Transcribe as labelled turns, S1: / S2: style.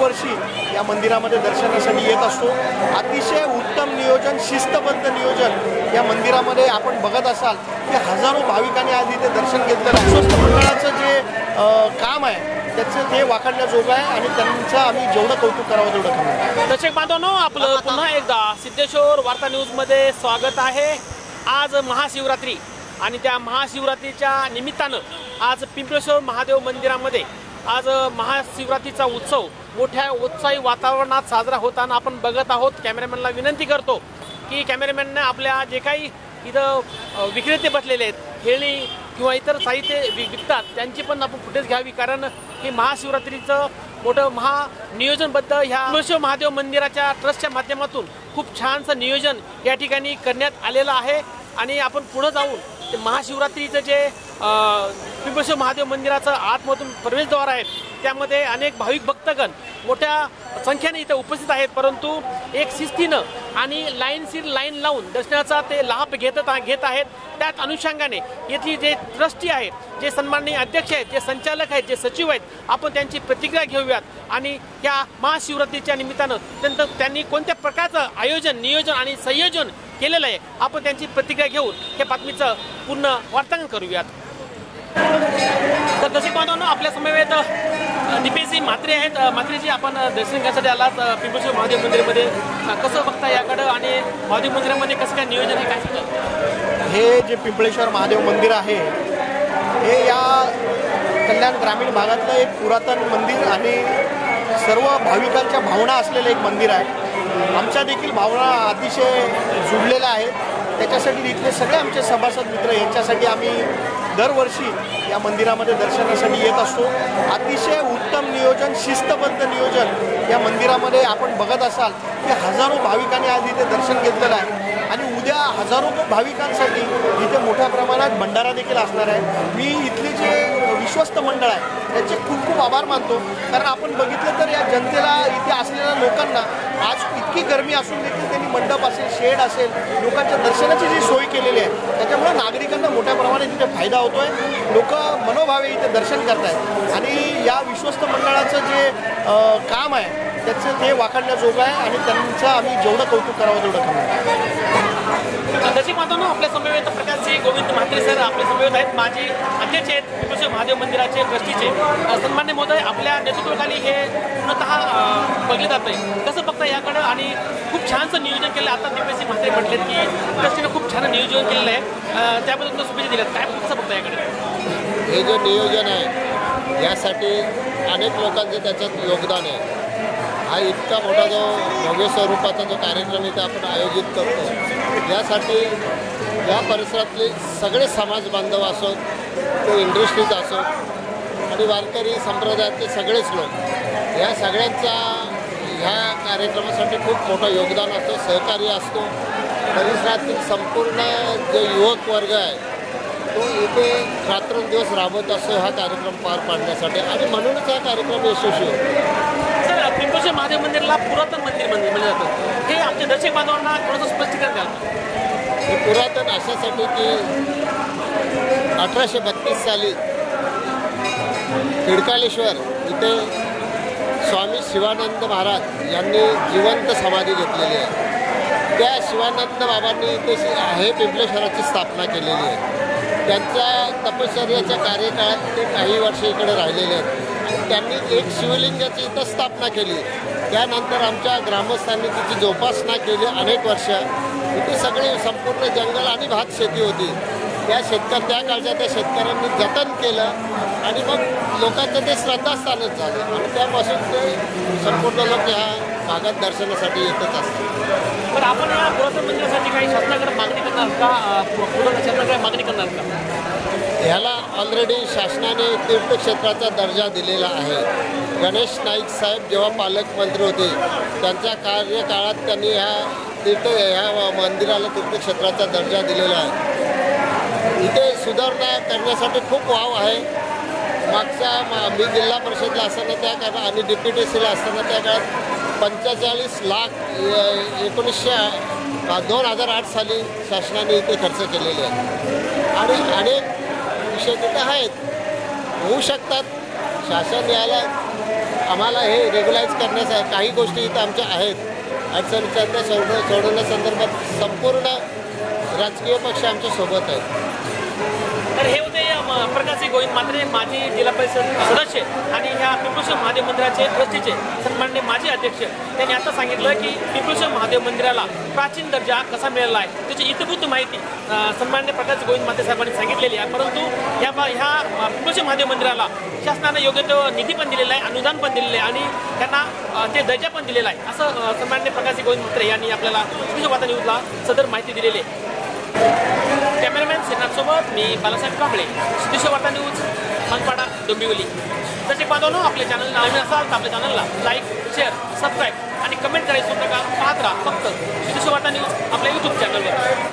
S1: दरवर्षी या मंदिरामध्ये दर्शनासाठी येत असतो। अतिशय उत्तम नियोजन, शिस्तबद्ध नियोजन या मंदिरामध्ये आपण बघत असाल की हजारो भाविकांनी आज इथे दर्शन घेतलं आहे। विश्वस्त मंडळाचं जे काम आहे त्याचं ते वाखाणण्याजोगं आहे आणि त्यांचं आम्ही जेवढं कौतुक करावं तेवढं कमी।
S2: दर्शक बांधवांनो, आपलं पुन्हा एकदा सिद्धेश्वर वार्ता न्यूजमध्ये स्वागत आहे। आज महाशिवरात्री आणि त्या महाशिवरात्रीच्या निमित्तानं आज पिंपळेश्वर महादेव मंदिरामध्ये आज महाशिवरात्रीचा उत्सव मोठ्या उत्साही वातावरणात साजरा होताना आपण बघत आहोत। कॅमेरामॅनला विनंती करतो की कॅमेरामॅनने आपल्या जे काही इथं विक्रेते बसलेले आहेत, खेळणी किंवा इतर साहित्य विकतात त्यांची पण आपण फुटेज घ्यावी, कारण हे महाशिवरात्रीचं मोठं महानियोजनबद्ध ह्या पिंपळेश्वर महादेव मंदिराच्या ट्रस्टच्या माध्यमातून खूप छानसं नियोजन या ठिकाणी करण्यात आलेलं आहे। आणि आपण पुढे जाऊन ते महाशिवरात्रीचं जे पिंपळेश्वर महादेव मंदिराचं आतमधून प्रवेशद्वार आहे त्यामध्ये अनेक भाविक भक्तगण मोठ्या संख्येने इथे उपस्थित आहेत, परंतु एक शिस्तीनं आणि लाईन लावून दर्शनाचा ते लाभ घेत आहेत। त्याच अनुषंगाने येथील जे ट्रस्टी आहेत, जे सन्माननीय अध्यक्ष आहेत, जे संचालक आहेत, जे सचिव आहेत, आपण त्यांची प्रतिक्रिया घेऊयात आणि या महाशिवरात्रीच्या निमित्तानं त्यांनी कोणत्या प्रकारचं आयोजन, नियोजन आणि संयोजन केलेलं आहे आपण त्यांची प्रतिक्रिया घेऊन हे बातमीचं पूर्ण वार्तांकन करूयात। तर दर्शक बांधवांनो, आपल्या समवेत दीपेशजी म्हात्रे आहेत। म्हात्रेजी, आपण दर्शन घेण्यासाठी आलात पिंपळेश्वर महादेव मंदिरामध्ये, कसं बघता याकडं आणि महादेव मंदिरामध्ये कसं काय नियोजन आहे, काय सांगाल?
S1: हे जे पिंपळेश्वर महादेव मंदिर आहे हे या कल्याण ग्रामीण भागातलं एक पुरातन मंदिर आणि सर्व भाविकांच्या भावना असलेलं एक मंदिर आहे। आमच्या देखील भावना अतिशय जुळलेल्या आहेत। त्याच्यासाठी इथले सगळे आमचे सभासद मित्र यांच्यासाठी आम्ही दरवर्षी या मंदिरामध्ये दर्शनासाठी येत असतो। अतिशय उत्तम नियोजन, शिस्तबद्ध नियोजन या मंदिरामध्ये आपण बघत असाल की हजारो भाविकांनी आज इथे दर्शन घेतलेलं आहे आणि उद्या हजारो भाविकांसाठी इथे मोठ्या प्रमाणात भंडारा देखील असणार आहे। मी इथले जे विश्वस्त मंडळ आहे त्याचे खूप खूप आभार मानतो, कारण आपण बघितलं तर या जनतेला, इथे असलेल्या लोकांना आज इतकी गरमी असून देखील त्यांनी मंडप असेल, शेड असेल, लोकांच्या दर्शनाची जी सोय केलेली आहे त्याच्यामुळे नागरिकांना मोठ्या प्रमाणात इथे फायदा होतो आहे। लोक मनोभावे इथे दर्शन करत आहेत आणि या विश्वस्त मंडळाचं जे काम आहे त्याचं ते वाखाणण्याजोगं आहे आणि त्यांचं आम्ही जेवढं कौतुक करावं तेवढं कमी।
S2: दर्शक बांधवांनो, आपल्या समवेत प्रकाशजी गोविंद म्हात्रे सर आपल्या समवेत आहेत, माजी अध्यक्ष आहेत पिंपळेश्वर महादेव मंदिराचे ट्रस्टीचे। सन्मान्य महोदय, आपल्या नेतृत्वाखाली हे पूर्णतः बघले जात आहे, कसं बघता याकडं? आणि खूप छानसं नियोजन केलं आहे। आता दीपेशजी म्हात्रे म्हटलेत की ट्रस्टीनं खूप छान नियोजन केलेलं आहे, त्याबद्दल तुम्हाला शुभेच्छा दिल्यात, काय कसं बघता याकडे?
S3: हे जे नियोजन आहे यासाठी अनेक लोकांचे त्याच्यात योगदान आहे। हा इतका मोठा जो भव्य स्वरूपाचा जो कार्यक्रम इथे आपण आयोजित करतो यासाठी या परिसरातले सगळे समाज बांधव असोत, तो इंडस्ट्रीज असोत आणि वारकरी संप्रदायातले सगळेच लोक, या सगळ्यांचा ह्या कार्यक्रमासाठी खूप मोठं योगदान असतो, सहकार्य असतो। परिसरातील संपूर्ण जो युवक वर्ग आहे तो इथे रात्रंदिवस राबत असतो हा कार्यक्रम पार पाडण्यासाठी आणि म्हणूनच हा कार्यक्रम यशस्वी होतो।
S2: सर, पिंपळेश्वर महादेव मंदिरला पुरातन मंदिर म्हणलं जातं, हे आमच्या दर्शक बांधवांना थोडंसं स्पष्टीकरण द्याल?
S3: हे पुरातन अशासाठी की 1832 साली खिडकालेश्वर इथे स्वामी शिवानंद महाराज यांनी जिवंत समाधी घेतलेली आहे। त्या शिवानंद बाबांनी इथे हे पिंपळेश्वराची स्थापना केलेली आहे। त्यांच्या तपश्चर्याच्या कार्यकाळात ते काही वर्ष इकडे राहिलेले आहेत। त्यांनी एक शिवलिंगाची इथं स्थापना केली, त्यानंतर आमच्या ग्रामस्थांनी तिची जोपासना केली अनेक वर्ष। इथे सगळे संपूर्ण जंगल आणि भात शेती होती, त्या काळच्या त्या शेतकऱ्यांनी जतन केलं आणि मग लोकांचं ते श्रद्धास्थानच झालं आणि त्यापासून ते संपूर्ण लोक ह्या भागात दर्शनासाठी येतच असतात।
S2: पण आपण या पुरातन मंदिरासाठी काही शासनाकडे मागणी करणार का? शासनाकडे मागणी करणार का?
S3: ह्याला ऑलरेडी शासनाने तीर्थक्षेत्राचा दर्जा दिलेला आहे। गणेश नाईक साहेब जेव्हा पालकमंत्री होते त्यांच्या कार्यकाळात त्यांनी ह्या मंदिराला तीर्थक्षेत्राचा दर्जा दिलेला आहे। इथे सुधारणा करण्यासाठी खूप वाव आहे। मी जिल्हा परिषदला असताना त्या काळात आणि DPTCला असताना त्या काळात 45 लाख 2008 साली शासनाने इथे खर्च केलेले आहेत आणि अनेक विषय तिथे आहेत, होऊ शकतात। शासन याला आम्हाला हे रेग्युलाइज करण्यासाठी काही गोष्टी इथं आमच्या आहेत अडचणीच्या त्या सोडवण्यासंदर्भात संपूर्ण राजकीय पक्ष आमच्या सोबत आहेत.
S2: तर हे होते प्रकाशजी गोविंद म्हात्रे, माजी जिल्हा परिषद सदस्य आणि ह्या पिंपळेश्वर महादेव मंदिराचे ट्रस्टीचे सन्माननीय माजी अध्यक्ष. त्यांनी आता सांगितलं की पिंपळेश्वर महादेव मंदिराला प्राचीन दर्जा कसा मिळाला आहे त्याची इतभूत माहिती सन्माननीय प्रकाशजी गोविंद म्हात्रे साहेबांनी सांगितलेली आहे. परंतु ह्या पिंपळेश्वर महादेव मंदिराला शासनानं योग्य तो निधी पण दिलेला आहे, अनुदान पण दिलेलं आहे आणि त्यांना ते दर्जा पण दिलेला आहे असं सन्माननीय प्रकाशजी गोविंद म्हात्रे यांनी आपल्याला सिद्धेश्वर वार्ता न्यूजला सदर माहिती दिलेली आहे. कॅमेरामॅन श्रीनाथसोबत मी बालासाहेब कांबळे, सिद्धेश्वर वार्ता न्यूज, मनपाडा, डोंबिवली. तसे बांधवांनो, आपल्या चॅनलला नवीन असाल तर आपल्या चॅनलला लाईक, शेअर, सबस्क्राईब आणि कमेंट करायचं नका. पाहत राहा फक्त सिद्धेश्वर वार्ता न्यूज आपल्या यूट्यूब चॅनलवर.